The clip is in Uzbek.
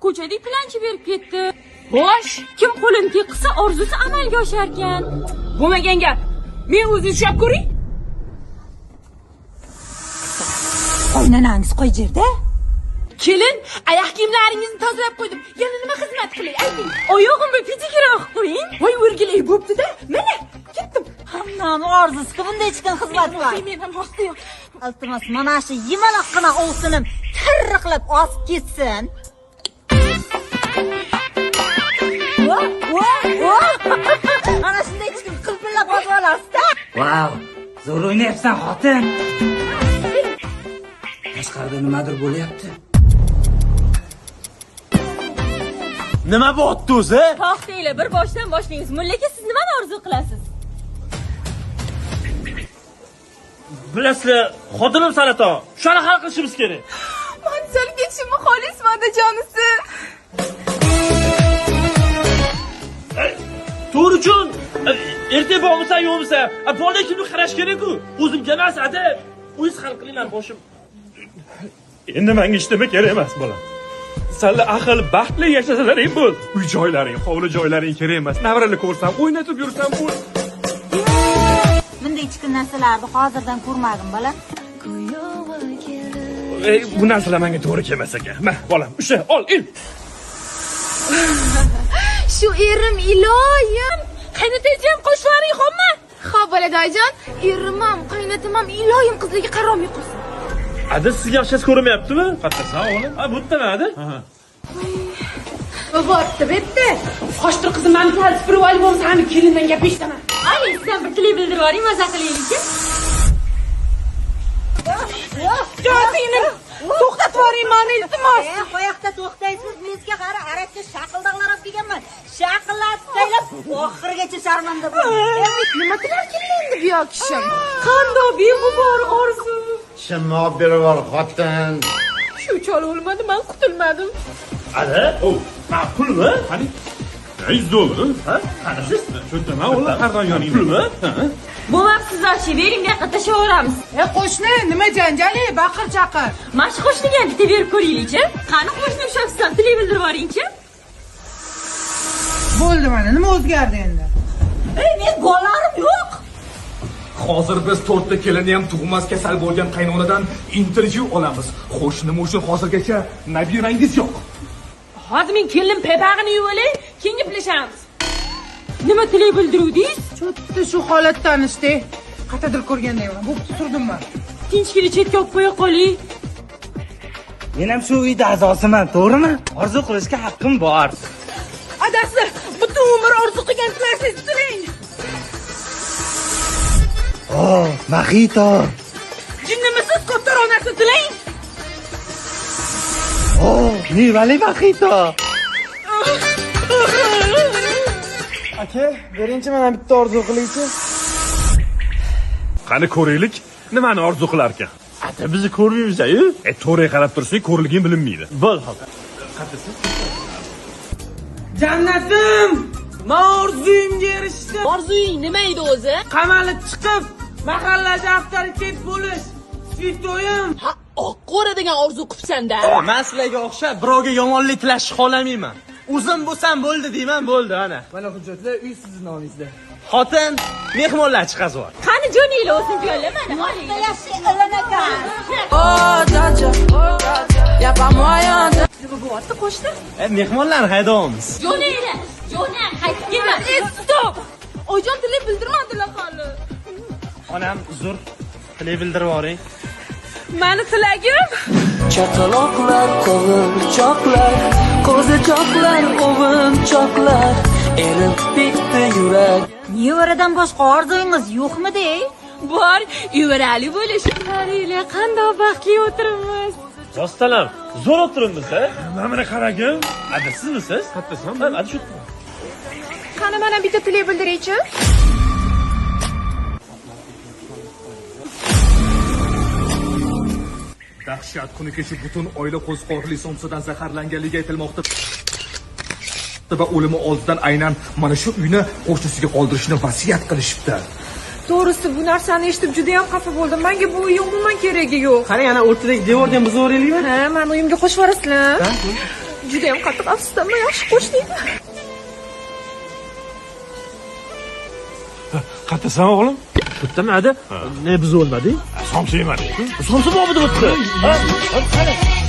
ko'chada planchi berib ketdi. Xo'sh, kim qo'lini teqsa orzusi amalga oshar ekan. Bo'lmagan gap. Men o'zingiz ushlab ko'ring. Oynanangiz qo'y jerda. Kelin, oyoq kiyimlaringizni tozalab qo'ydim. Yana nima xizmat qilay? Ayting. Oyog'imni pedikir olib qo'ying. Voy o'rgilay bo'pti-da. Mana, ketdim. Hammani orzusiga bunday chiqqan xizmat bor. Men ham haqda-yu. Iltimos, mana shu yimaloqqina ovsinim tirriqlab osib ketsin. Ana shunday chiqib qilpillab osib olasiz-da. Vau, zo'r o'ynayapsan xotin. Tashqarida nimadir bo'lyapti. Nima bo'pti o'zi? To'xtanglar, bir boshdan boshlaymiz. Mullaka, siz nimani orzu qilasiz? Bilasizlar, xotinim saraton. Shuni hal qilishimiz kerak. Manzil ketishimni xohlaysizmi, otajonisi? To'g'ri uchun erta bormisan, yo'qmisan? Bola kimni qarash kerak-ku? O'zimga emas, ada. O'zingiz hal qilinglar boshim. Endi menga ishlama kerak emas bola. Sizlar aql baxtli yashasalaring bo'ldi. Uy joylaring, hovli joylaring kerak emas. Navralarni ko'rsam, o'ynatib yursam bo'ldi. Bunday chiqqan narsalarni hozirdan ko'rmadim bola. Bu narsalar menga to'g'ri kelmas ekan. Ma, bolam, usha, ol, il. Shu erim iloyim. Qaynotangizam qo'shvaring xomma. Ha, boladoyjon, erim ham, qaynotam ham iloyim qizlarga qaromay qolsin. Ada sizga yaxshisi ko'rinmayaptimi? Qattasan o'g'lim. Ha, bu yerda ada? Ha. Bo'pti, bitta. Qo'shtir qizim, men ta'rif bir olib olsam, ham kelindan gap eshitaman. Ayni sizdan bir tilak bildirib yuboring, maza qilaylik-chi. Jo'sini to'xtatib yuboring, meni iltimos. Qo'yoqda to'xtaysiz, mezga qara, arabcha shaqildaqlar olib kelganman. Shaqillatib taylab, oxirigacha sharmanda bo'ldim. Nima qilar endi bu yoq kishim? Qandoq bemuborak orzu. Shimmoq berib ol xotin. Shu chol o'lmadi, men qutulmadim. Ada? O, ma'qulmi? Qani? $100. Ha? Qani siz? Cho'ntaman o'g'lim, qardan yoningda. Pulmi? Bo'lmabsiz, oshi, bering, bu yoqqa tashlaveramiz. Qo'shni, nima janjali? Baqir chaqir. Mana shu qo'shniga ham bitta berib ko'raylik-chi. Qani qo'shnim shafsan, tilak bildirib yuboring-chi. Bo'ldi mana, nima o'zgardi endi? Men bolalarim yo'q. Hozir biz 4 ta kelini ham tug'mas kasal bo'lgan qaynonadan intervyu olamiz. Xo'sh, nima uchun hozirgacha nabirangiz yo'q? Hozir men kelin pepag'ini yuvolay, keyin gaplashamiz. Nima tilak bildiruvdingiz? Cho'tda shu holatdan ishte. Qatadir ko'rgandayman. Bo'pti, surdim men. Tinchgina chetga olib qo'ya qoling. Men ham shu uyda a'zosiman, to'g'rimi? Orzu qilishga haqqim bor. Adasi, butun umr orzu qilgan narsangizni tilang. Oh, Mahito. Jinnimisiz kattaroq narsa tilang. Oh, mevali Mahito. Aka, birinchi mana bitta orzu qilaychi. Qani ko'raylik, nimani orzu qilar ekan? Ada bizni ko'rmaymiz-ku. To'g'ri qarab tursang, ko'rilgin bilinmaydi. Bo'l, xotin. Jannatim! Men orzuyimga erishdim. Orzuying nima edi o'zi? Qamalib chiqib, mahallaga avtoritet bo'lish. Svetoyim. Ha, oqqora degan orzu qilibsan-da. Men sizlarga o'xshab birovga yomonlik tilashni xohlamayman. O'zim bo'lsam bo'ldi deyman, bo'ldi ana. Mana hujjatlar uy sizni nomingizda. Xotin, mehmonlar chiqazib. Qani jo'ninglar o'zim yo'lla mana. Yaxshi ilanakan. Nima bo'lyapti qo'shni? Mehmonlar haydaymiz. Jo'ninglar. Jo'nang, qaytib kelma. Stop. Ojon tilak bildirmadilar hali. Onam uzr. Tilak bildirib yuboring. Meni tilagim Chaqaloqlar, qo'g'irchoqlar, qo'zichoqlar, o'g'inchoqlar, erib bitdi yurak. Nevaradan boshqa orzuyingiz yo'qmi-de? Bor, yuvarali bo'lish. Qaranglar, qanday baxtli o'tiribmiz. Do'stlarim, zo'r o'tiribmiz-a? Mana qaragin. Ada sizmisiz? Kattasan. Ha, ada shu. qani mana bitta tilak bildiraychi. Dahshat, kuni kecha butun oila qo'ziqoqli somsadan zaharlanganligi aytilmoqda. Va o'limi oldidan aynan mana shu uyni qo'shnisiga qoldirishni vasiyat qilishibdi. To'g'risi bu narsani eshitib juda ham xafa bo'ldim. Menga bu uy umuman keragi yo'q. Qarang, ana o'rtadagi devorni ham buzib o'raylikmi? Ha, men uyimga qo'shib yuborasizlar. juda ham qattiq afsusdaman, yaxshi qo'shdingmi? Qayerdasan o'g'lim? Bittami ada? Ne biz o'lmadik? Somsa yemading. Somsa bobida o'tdi. Ha?